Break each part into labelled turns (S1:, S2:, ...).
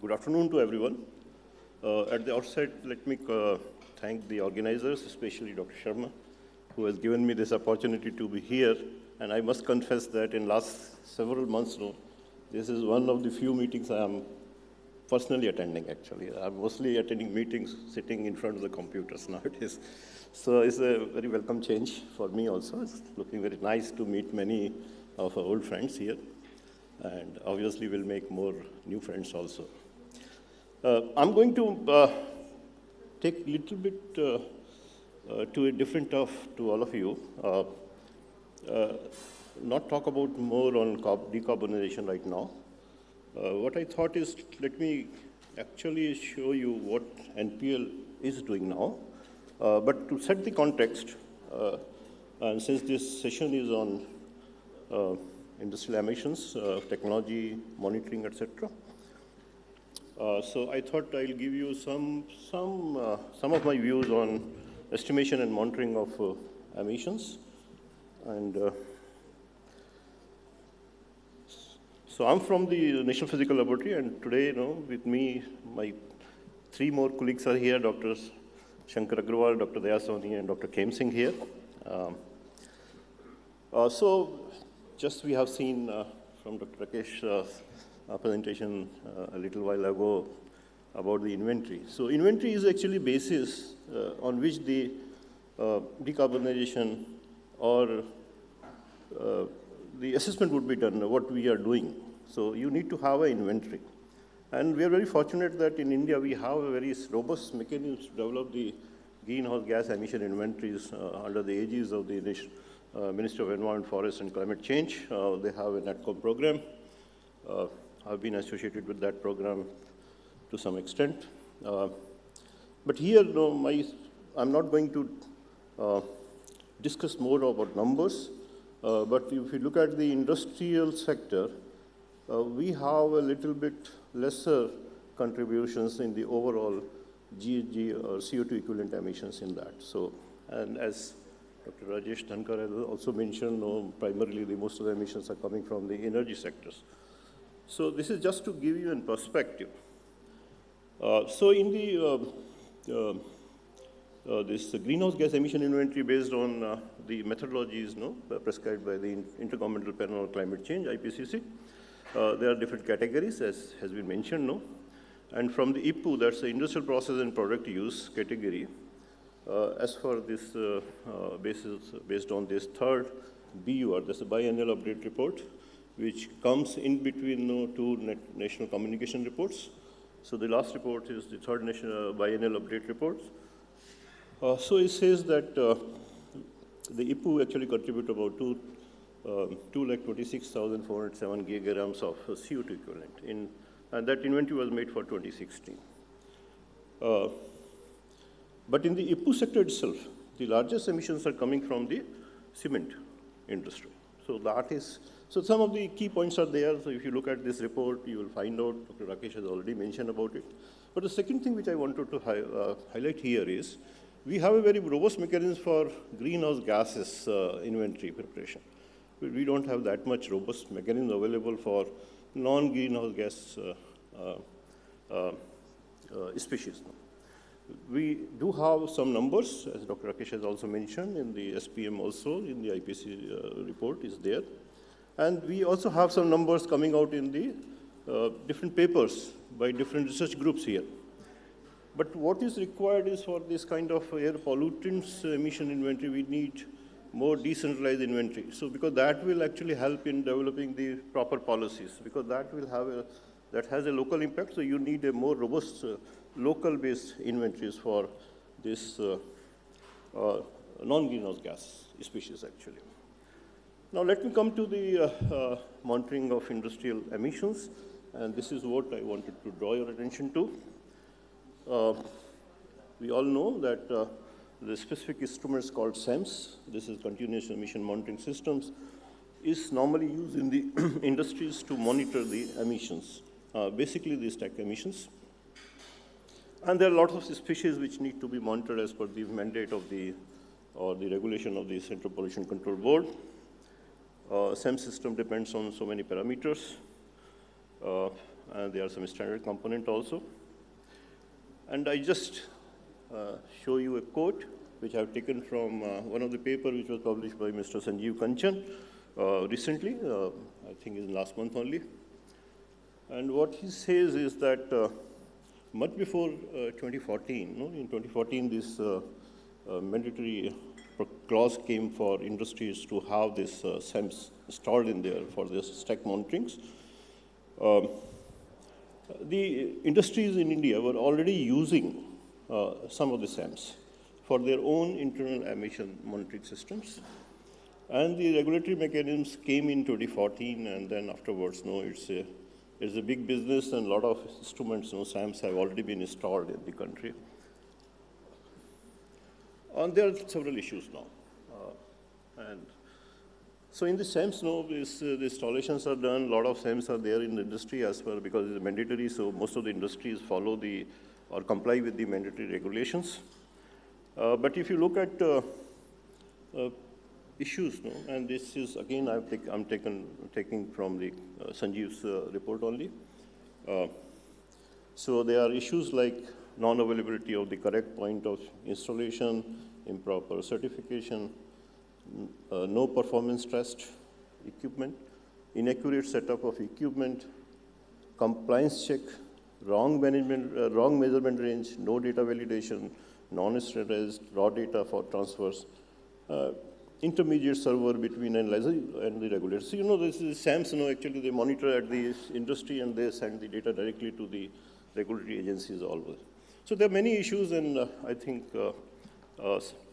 S1: Good afternoon to everyone. At the outset, let me thank the organizers, especially Dr. Sharma, who has given me this opportunity to be here. And I must confess that in last several months now, this is one of the few meetings I am personally attending, actually. I'm mostly attending meetings sitting in front of the computers nowadays. So it's a very welcome change for me also. It's looking very nice to meet many of our old friends here. And obviously we'll make more new friends also. I'm going to take a little bit to a different to all of you. Not talk about more on decarbonization right now. What I thought is, let me actually show you what NPL is doing now. But to set the context, and since this session is on industrial emissions, technology, monitoring, etc. So I thought I'll give you some of my views on estimation and monitoring of emissions. And so I'm from the National Physical Laboratory, and today, with me, my three more colleagues are here, Dr. Shankar Agrawal, Dr. Daya Soni, and Dr. Khem Singh here. So just we have seen from Dr. Rakesh's presentation a little while ago about the inventory. So inventory is actually basis on which the decarbonization or the assessment would be done, what we are doing. So you need to have an inventory. And we are very fortunate that in India we have a very robust mechanism to develop the greenhouse gas emission inventories under the aegis of the Ministry of Environment, Forest and Climate Change. They have a NatCom program. I've been associated with that program to some extent. But here, I'm not going to discuss more about numbers. But if you look at the industrial sector, we have a little bit lesser contributions in the overall GHG or CO2 equivalent emissions in that. So, and as Dr. Rajesh Dhankar has also mentioned, primarily most of the emissions are coming from the energy sectors. So this is just to give you a perspective. So in the this greenhouse gas emission inventory based on the methodologies prescribed by the Intergovernmental Panel on Climate Change, IPCC, there are different categories, as has been mentioned. And from the IPU, that's the industrial process and product use category, as for this based on this third BUR, that's a biannual update report, which comes in between two national communication reports. So the last report is the third national biannual update report. So it says that the IPU actually contribute about 226,407 gigagrams of CO2 equivalent, and that inventory was made for 2016. But in the IPU sector itself, the largest emissions are coming from the cement industry. So that is, so some of the key points are there. So if you look at this report, you will find out, Dr. Rakesh has already mentioned about it. But the second thing which I wanted to highlight here is, we have a very robust mechanism for greenhouse gases inventory preparation. We don't have that much robust mechanism available for non-greenhouse gas species. We do have some numbers, as Dr. Rakesh has also mentioned, in the SPM also, in the IPC report is there. And we also have some numbers coming out in the different papers by different research groups here. But what is required is for this kind of air pollutants emission inventory, we need more decentralized inventory. So because that will actually help in developing the proper policies, because that will have that has a local impact, so you need a more robust local-based inventories for this non-greenhouse gas species, actually. Now let me come to the monitoring of industrial emissions, and this is what I wanted to draw your attention to. We all know that the specific instrument is called SEMS. This is Continuous Emission Monitoring Systems, is normally used in the industries to monitor the emissions, basically the stack emissions. And there are lots of species which need to be monitored as per the mandate of the regulation of the Central Pollution Control Board. SEMS system depends on so many parameters. and there are some standard component also. And I just show you a quote which I've taken from one of the paper which was published by Mr. Sanjeev Kanchan recently, I think in last month only. And what he says is that much before 2014, in 2014 this mandatory clause came for industries to have this SAMs installed in there for this stack monitorings. The industries in India were already using some of the SAMs for their own internal emission monitoring systems. And the regulatory mechanisms came in 2014, and then afterwards, it's a big business, and a lot of instruments, SAMs have already been installed in the country. And there are several issues now. And so in the SAMs, the installations are done. A lot of SAMs are there in the industry as well because it's mandatory. So most of the industries follow or comply with the mandatory regulations. But if you look at issues, and this is again I'm taking from the Sanjeev's report only. So there are issues like non-availability of the correct point of installation, improper certification, no performance test equipment, inaccurate setup of equipment, compliance check, wrong measurement range, no data validation, non-standardized raw data for transfers, intermediate server between analyzer and the regulator. So this is SAMs. Actually they monitor at the industry and they send the data directly to the regulatory agencies always. So there are many issues, and I think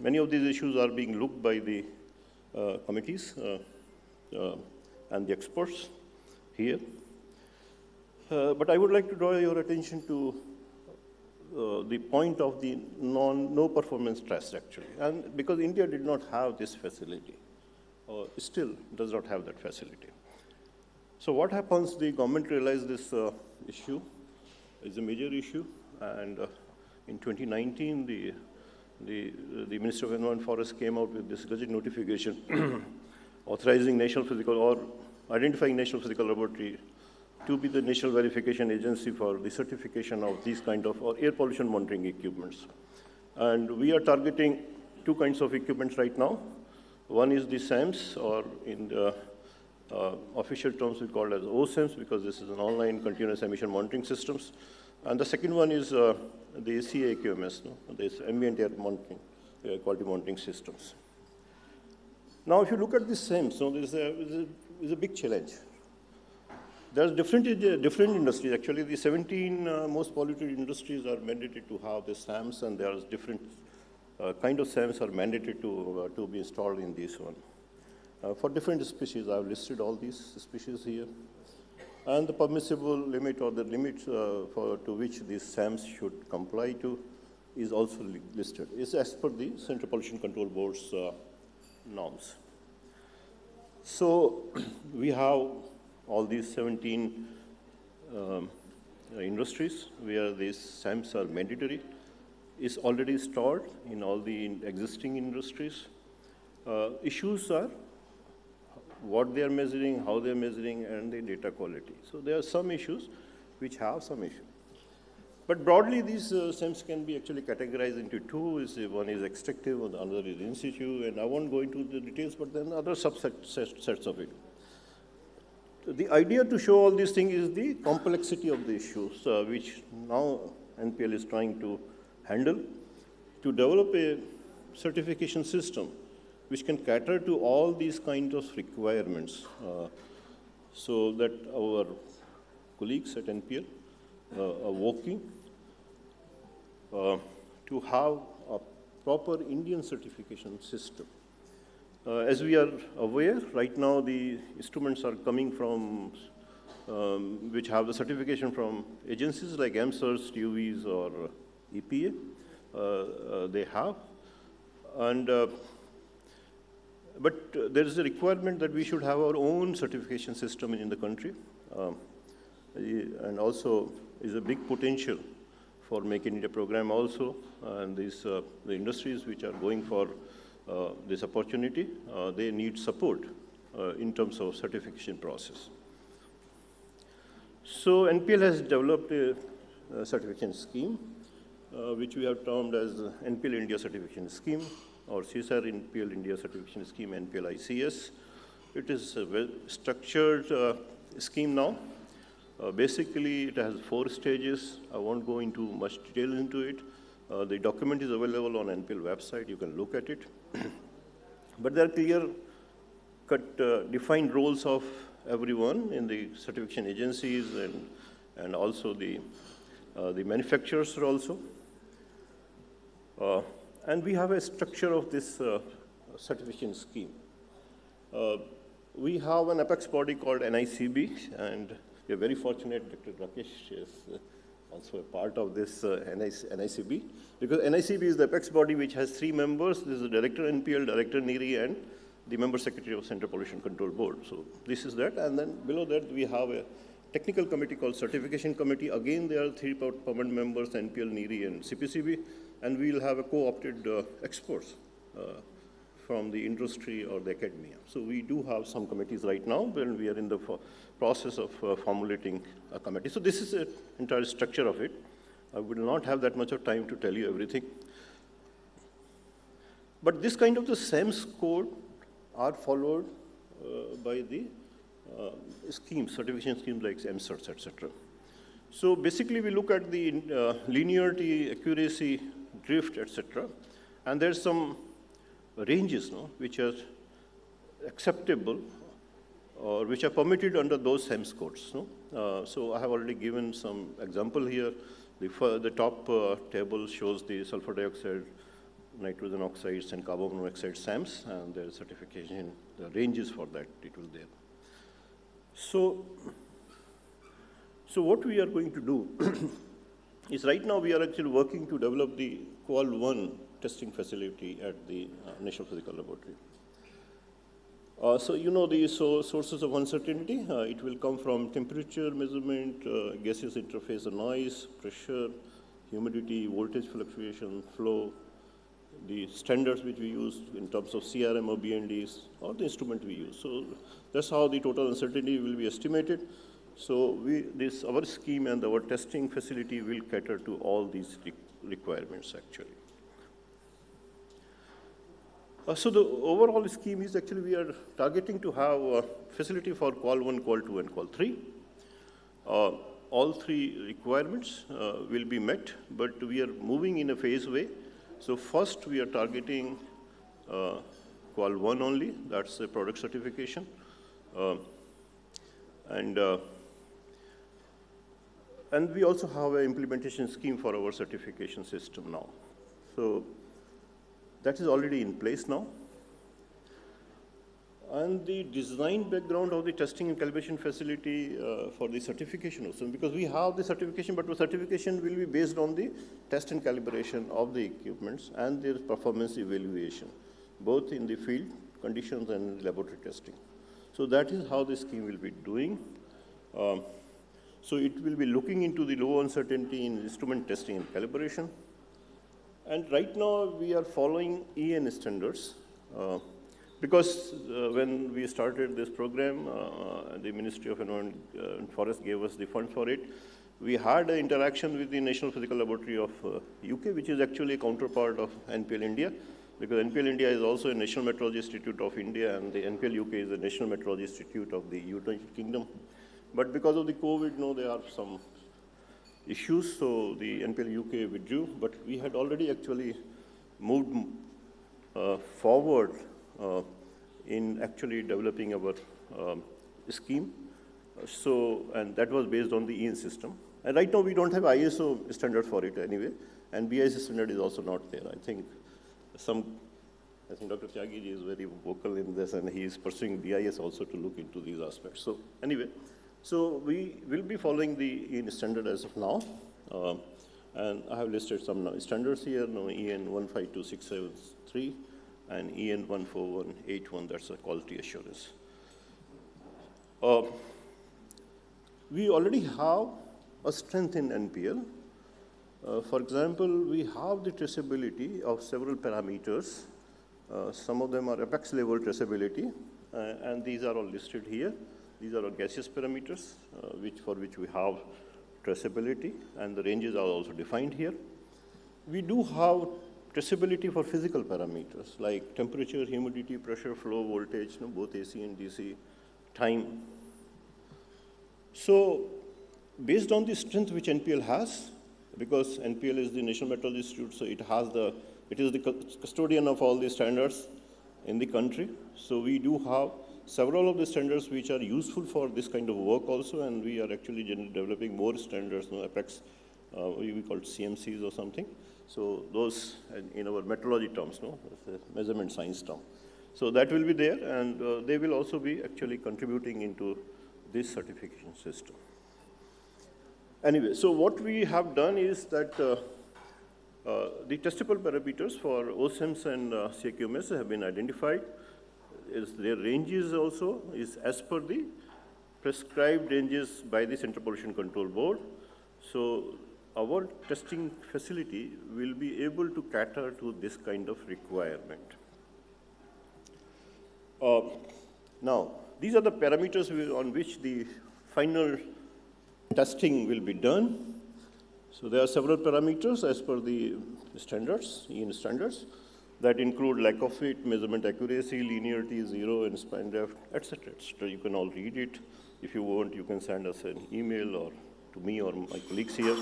S1: many of these issues are being looked by the committees and the experts here. But I would like to draw your attention to the point of the no performance test, actually. And because India did not have this facility, or still does not have that facility. So what happens, the government realized this issue is a major issue, and in 2019, the Minister of Environment and Forest came out with this Gazette notification authorizing national physical or identifying National Physical Laboratory to be the national verification agency for the certification of these kind of or air pollution monitoring equipments. And we are targeting two kinds of equipments right now. One is the SAMs, or in the official terms we call it as OSAMs, because this is an online continuous emission monitoring systems. And the second one is the CAQMS, this ambient air monitoring, quality monitoring systems. Now, if you look at the SAMs, this is a big challenge. There's different industries. Actually, the 17 most polluted industries are mandated to have the SAMs, and there's different kind of SAMs are mandated to be installed in this one. For different species, I've listed all these species here. And the permissible limit or the limit to which these SAMs should comply to is also listed. It's as per the Central Pollution Control Board's norms. So we have all these 17 industries where these SAMs are mandatory. It's already installed in all the existing industries. Issues are what they are measuring, how they are measuring, and the data quality. So there are some issues which have some issue. But broadly, these SAMs can be actually categorized into two. One is extractive, and the other is in situ. And I won't go into the details, but then other subsets of it. The idea to show all these things is the complexity of the issues, which now NPL is trying to handle, to develop a certification system which can cater to all these kinds of requirements, so that our colleagues at NPL are working to have a proper Indian certification system. As we are aware, right now the instruments are coming from, which have the certification from agencies like AMSERS, TUVs, or EPA. They have. And but there is a requirement that we should have our own certification system in the country, and also is a big potential for Make in India program also. And these the industries which are going for this opportunity, they need support in terms of certification process. So NPL has developed a certification scheme, which we have termed as NPL India Certification Scheme, or CSIR-NPL India Certification Scheme, NPL ICS. It is a well-structured scheme now. Basically, it has 4 stages. I won't go into much detail into it. The document is available on NPL website. You can look at it. But there are clear-cut defined roles of everyone in the certification agencies and also the manufacturers also. And we have a structure of this certification scheme. We have an apex body called NICB, and we are very fortunate Dr. Rakesh is also a part of this NICB, because NICB is the apex body which has 3 members. This is the Director NPL, Director NIRI, and the Member Secretary of Central Pollution Control Board. So this is that, and then below that we have a technical committee called Certification Committee. Again, there are 3 permanent members, NPL, NIRI, and CPCB, and we will have a co-opted experts from the industry or the academia. So we do have some committees right now, but we are in the process of formulating a committee. So this is the entire structure of it. I will not have that much of time to tell you everything. But this kind of the SAMS code are followed by the schemes, certification schemes like MCerts, etc. So basically, we look at the linearity, accuracy, drift, etc. And there's some ranges, no, which are acceptable or which are permitted under those SAMS codes. No? So I have already given some example here. The top table shows the sulfur dioxide, nitrogen oxides, and carbon monoxide SAMs, and their certification, the ranges for that, it will there. So what we are going to do is right now we are actually working to develop the Qual-1 testing facility at the National Physical Laboratory. So you know the sources of uncertainty. It will come from temperature measurement, gaseous interface and noise, pressure, humidity, voltage fluctuation, flow, the standards which we use in terms of CRM or BNDs, or the instrument we use. So that's how the total uncertainty will be estimated. So our scheme and our testing facility will cater to all these requirements actually. So the overall scheme is actually we are targeting to have a facility for Qual-1, Qual-2, and Qual-3. All 3 requirements will be met, but we are moving in a phase way. So first we are targeting Qual-1 only, that's a product certification. And we also have an implementation scheme for our certification system now. So that is already in place now. And the design background of the testing and calibration facility for the certification also, because we have the certification, but the certification will be based on the test and calibration of the equipments and their performance evaluation, both in the field conditions and laboratory testing. So that is how the scheme will be doing. So it will be looking into the low uncertainty in instrument testing and calibration. And right now we are following EN standards. Because when we started this program, the Ministry of Environment and Forest gave us the fund for it. We had an interaction with the National Physical Laboratory of UK, which is actually a counterpart of NPL India, because NPL India is also a National Meteorology Institute of India, and the NPL UK is the National Meteorology Institute of the United Kingdom. But because of the COVID, there are some issues, so the NPL UK withdrew, but we had already actually moved forward in actually developing our scheme. And that was based on the EN system. And right now we don't have ISO standard for it anyway, and BIS standard is also not there. I think Dr. Tyagi is very vocal in this, and he is pursuing BIS also to look into these aspects. So anyway, so we will be following the EN standard as of now. And I have listed some standards here, EN 152673 and EN 14181, that's a quality assurance. We already have a strength in NPL. For example, we have the traceability of several parameters. Some of them are apex level traceability, and these are all listed here. These are our gaseous parameters, for which we have traceability, and the ranges are also defined here. We do have traceability for physical parameters like temperature, humidity, pressure, flow, voltage, both AC and DC, time. So based on the strength which NPL has, because NPL is the National Metrology Institute, so it is the custodian of all the standards in the country. So we do have several of the standards which are useful for this kind of work also, and we are actually developing more standards, Apex, we call it CMCs or something. So those in our metrology terms, measurement science term. So that will be there, and they will also be actually contributing into this certification system. Anyway, so what we have done is that the testable parameters for OSIMS and CQMS have been identified. Their ranges also is as per the prescribed ranges by the Central Pollution Control Board. So our testing facility will be able to cater to this kind of requirement. Now, these are the parameters on which the final testing will be done. So there are several parameters as per the standards, EN standards, that include lack of fit, measurement accuracy, linearity, zero, and span depth, etc., etc. You can all read it. If you want, you can send us an email or to me or my colleagues here.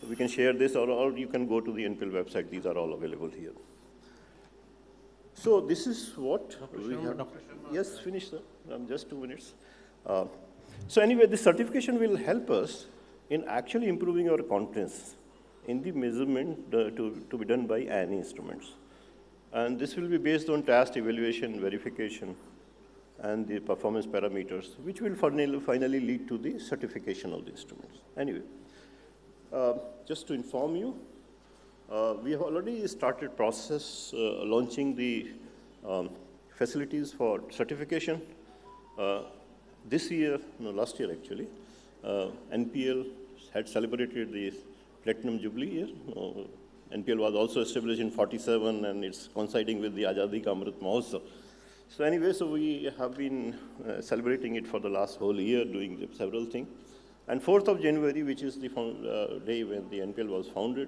S1: We can share this, or you can go to the NPL website. These are all available here. So this is what we have. Dr. Sharma. Yes, finish, sir. Just 2 minutes. So anyway, the certification will help us in actually improving our confidence in the measurement to be done by any instruments. And this will be based on task evaluation, verification, and the performance parameters, which will finally lead to the certification of the instruments. Anyway, just to inform you, we have already started process launching the facilities for certification. This year, no, last year actually, NPL had celebrated the Platinum Jubilee year. NPL was also established in 47, and it's coinciding with the Azadi Ka Amrit Mahotsav. So anyway, so we have been celebrating it for the last whole year, doing several things. And 4th of January, which is the day when the NPL was founded,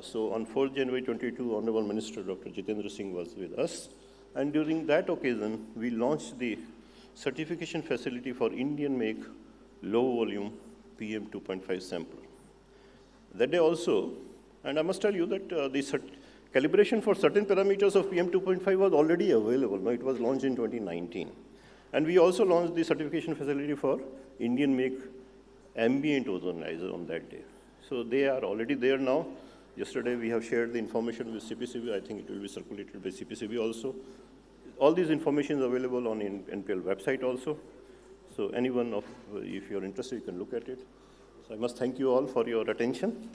S1: so on 4th January 22, Honorable Minister Dr. Chhemendra Singh was with us. And during that occasion, we launched the certification facility for Indian-make low-volume PM 2.5 sample. That day also, and I must tell you that the calibration for certain parameters of PM 2.5 was already available. No, it was launched in 2019. And we also launched the certification facility for Indian-make ambient ozonizer on that day. So they are already there now. Yesterday we have shared the information with CPCB. I think it will be circulated by CPCB also. All these information is available on NPL website also. So anyone if you're interested, you can look at it. So I must thank you all for your attention.